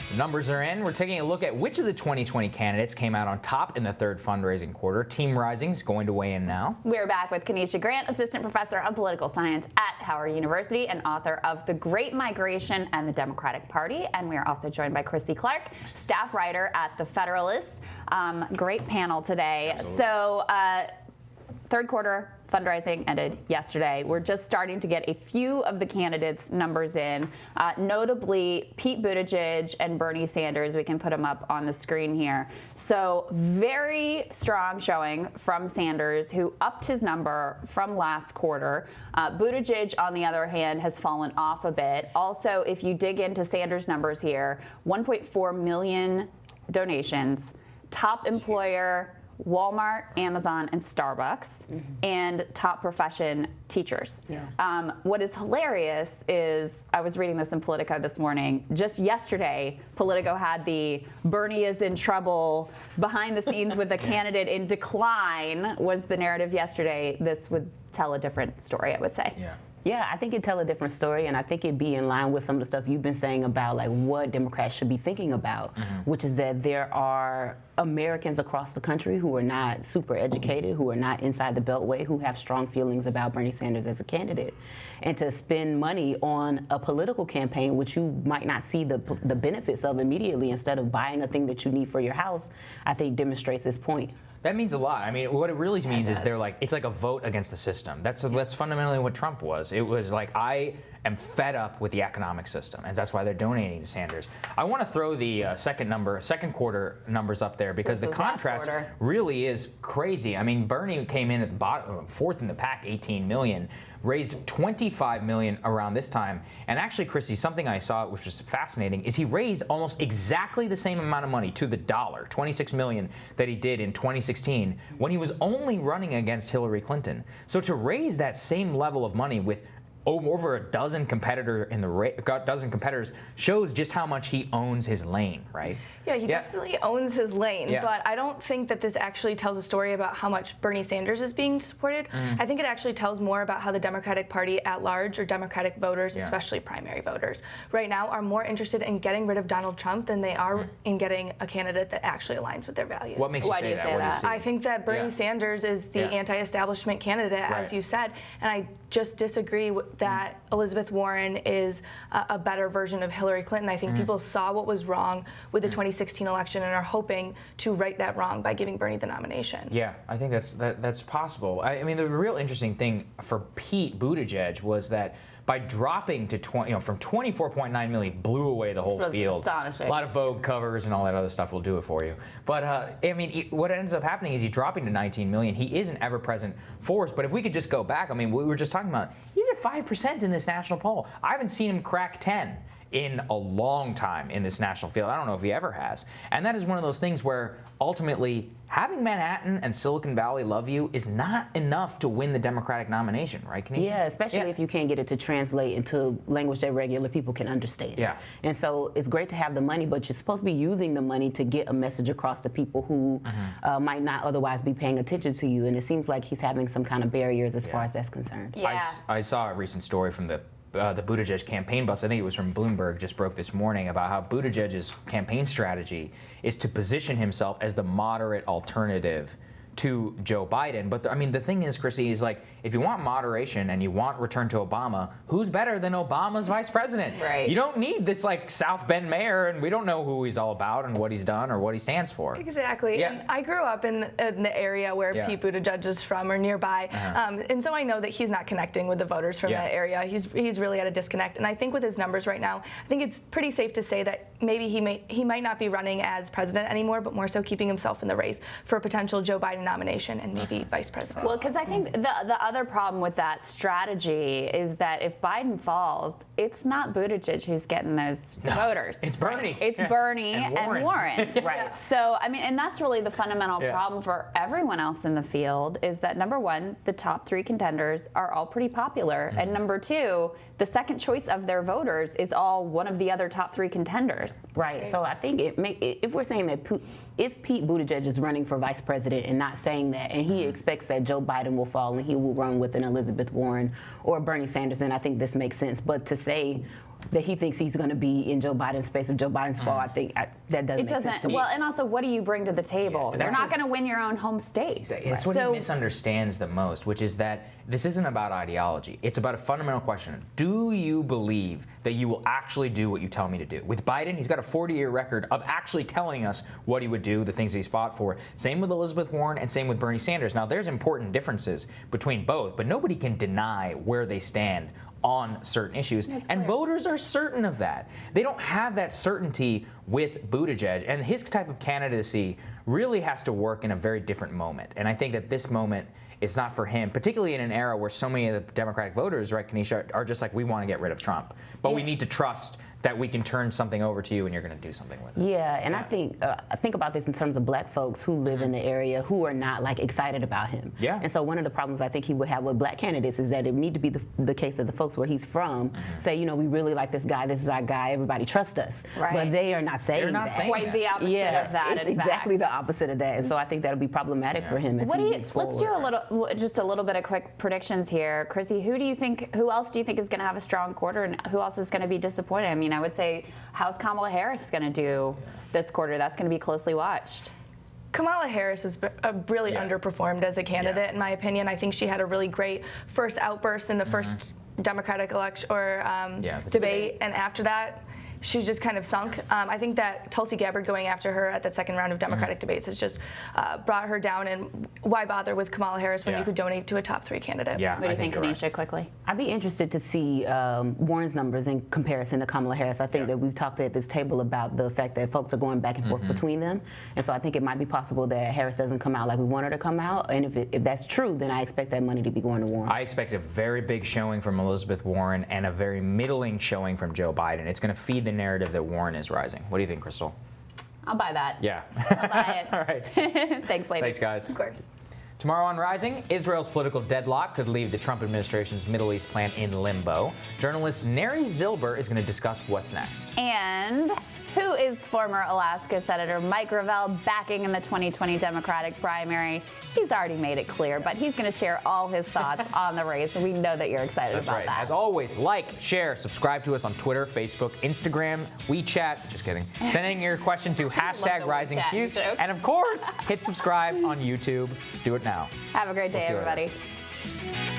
The numbers are in. We're taking a look at which of the 2020 candidates came out on top in the third fundraising quarter. Team Rising is going to weigh in now. We're back with Kenesha Grant, Assistant Professor of Political Science at Howard University and author of The Great Migration and the Democratic Party. And we are also joined by Chrissy Clark, staff writer at The Federalist. Great panel today. Absolutely. So third quarter fundraising ended yesterday. We're just starting to get a few of the candidates' numbers in, notably Pete Buttigieg and Bernie Sanders. We can put them up on the screen here. So very strong showing from Sanders, who upped his number from last quarter. Buttigieg, on the other hand, has fallen off a bit. Also, if you dig into Sanders' numbers here, 1.4 million donations, top employer, Walmart, Amazon, and Starbucks, and top profession, teachers. Yeah. What is hilarious is, I was reading this in Politico this morning, just yesterday, Politico had the Bernie is in trouble, behind the scenes with a candidate in decline was the narrative yesterday. This would tell a different story, I would say. Yeah. Yeah, I think it'd tell a different story, and I think it'd be in line with some of the stuff you've been saying about like what Democrats should be thinking about, which is that there are Americans across the country who are not super educated, who are not inside the Beltway, who have strong feelings about Bernie Sanders as a candidate. And to spend money on a political campaign, which you might not see the benefits of immediately, instead of buying a thing that you need for your house, I think demonstrates this point. That means a lot. I mean, what it really means is it's like a vote against the system. That's fundamentally what Trump was. It was like, I am fed up with the economic system, and that's why they're donating to Sanders. I want to throw the second quarter numbers up there, because the contrast really is crazy. I mean, Bernie came in at the bottom, fourth in the pack, 18 million. Raised 25 million around this time. And actually, Chrissy, something I saw which was fascinating is he raised almost exactly the same amount of money to the dollar, 26 million, that he did in 2016 when he was only running against Hillary Clinton. So to raise that same level of money with over a dozen competitors shows just how much he owns his lane, right? Yeah, he definitely owns his lane, but I don't think that this actually tells a story about how much Bernie Sanders is being supported. I think it actually tells more about how the Democratic Party at large, or Democratic voters, especially primary voters, right now are more interested in getting rid of Donald Trump than they are in getting a candidate that actually aligns with their values. What makes you say that? I think that Bernie Sanders is the anti-establishment candidate, as you said, and I just disagree that Elizabeth Warren is a better version of Hillary Clinton. I think people saw what was wrong with the 2016 election and are hoping to right that wrong by giving Bernie the nomination. Yeah, I think that's possible. I mean, the real interesting thing for Pete Buttigieg was that by dropping to from 24.9 million, blew away the whole field. Astonishing. A lot of Vogue covers and all that other stuff will do it for you. But I mean, what ends up happening is he's dropping to 19 million. He is an ever-present force. But if we could just go back, I mean, we were just talking about, he's at 5% in this national poll. I haven't seen him crack 10 in a long time in this national field. I don't know if he ever has. And that is one of those things where ultimately having Manhattan and Silicon Valley love you is not enough to win the Democratic nomination, right, Kenesha? Yeah, especially if you can't get it to translate into language that regular people can understand. Yeah. And so it's great to have the money, but you're supposed to be using the money to get a message across to people who might not otherwise be paying attention to you. And it seems like he's having some kind of barriers as far as that's concerned. Yeah. I saw a recent story from the Buttigieg campaign bus, I think it was from Bloomberg, just broke this morning, about how Buttigieg's campaign strategy is to position himself as the moderate alternative to Joe Biden. But I mean, the thing is, Chrissy, is like, if you want moderation and you want return to Obama, who's better than Obama's vice president? Right. You don't need this like South Bend mayor, and we don't know who he's all about and what he's done or what he stands for. Exactly. Yeah. And I grew up in the area where Pete Buttigieg is from, or nearby, and so I know that he's not connecting with the voters from that area. He's really at a disconnect. And I think with his numbers right now, I think it's pretty safe to say that maybe he might not be running as president anymore, but more so keeping himself in the race for a potential Joe Biden nomination and maybe vice president. Well, because I think the other problem with that strategy is that if Biden falls, it's not Buttigieg who's getting those voters. It's Bernie. It's Bernie and Warren. Right. So, I mean, and that's really the fundamental problem for everyone else in the field, is that number one, the top three contenders are all pretty popular. And number two, the second choice of their voters is all one of the other top three contenders. Right. So I think if we're saying that if Pete Buttigieg is running for vice president and not saying that, and he expects that Joe Biden will fall and he will run with an Elizabeth Warren or Bernie Sanders, then I think this makes sense. But to say that he thinks he's going to be in Joe Biden's space if Joe Biden's fall. I think that doesn't make sense to me. Well, and also, what do you bring to the table? They're not going to win your own home state. That's what he misunderstands the most, which is that this isn't about ideology. It's about a fundamental question. Do you believe that you will actually do what you tell me to do? With Biden, he's got a 40-year record of actually telling us what he would do, the things that he's fought for. Same with Elizabeth Warren and same with Bernie Sanders. Now, there's important differences between both, but nobody can deny where they stand on certain issues, and voters are certain of that. They don't have that certainty with Buttigieg, and his type of candidacy really has to work in a very different moment. And I think that this moment is not for him, particularly in an era where so many of the Democratic voters, right, Kanisha, are just like, we want to get rid of Trump, but we need to trust that we can turn something over to you and you're going to do something with it. Yeah, and I think about this in terms of black folks who live in the area who are not like excited about him. Yeah. And so one of the problems I think he would have with black candidates is that it would need to be the case of the folks where he's from say, you know, we really like this guy, this is our guy, everybody trust us. Right. But they are not saying that. Quite the opposite of that. It's exactly the opposite of that. And so I think that'll be problematic for him as he moves forward. Let's do just a little bit of quick predictions here. Chrissy, who else do you think is going to have a strong quarter, and who else is going to be disappointed? I mean, I would say, how's Kamala Harris going to do this quarter? That's going to be closely watched. Kamala Harris has really underperformed as a candidate, in my opinion. I think she had a really great first outburst in the first Democratic election or debate, and after that, she's just kind of sunk. I think that Tulsi Gabbard going after her at that second round of Democratic debates has just brought her down, and why bother with Kamala Harris when you could donate to a top 3 candidate? Yeah, what do you think, Kanisha, quickly? I'd be interested to see Warren's numbers in comparison to Kamala Harris. I think that we've talked at this table about the fact that folks are going back and forth between them. And so I think it might be possible that Harris doesn't come out like we want her to come out. And if that's true, then I expect that money to be going to Warren. I expect a very big showing from Elizabeth Warren and a very middling showing from Joe Biden. It's going to feed the narrative that Warren is rising. What do you think, Crystal? I'll buy that. Yeah. I'll buy it. All right. Thanks, ladies. Thanks, guys. Of course. Tomorrow on Rising, Israel's political deadlock could leave the Trump administration's Middle East plan in limbo. Journalist Neri Zilber is going to discuss what's next. And who is former Alaska Senator Mike Gravel backing in the 2020 Democratic primary? He's already made it clear, but he's going to share all his thoughts on the race, and we know that you're excited about that. As always, like, share, subscribe to us on Twitter, Facebook, Instagram, WeChat. Just kidding. Sending your question to #RisingHughes. And of course, hit subscribe on YouTube. Do it now. Have a great day, see you later. everybody.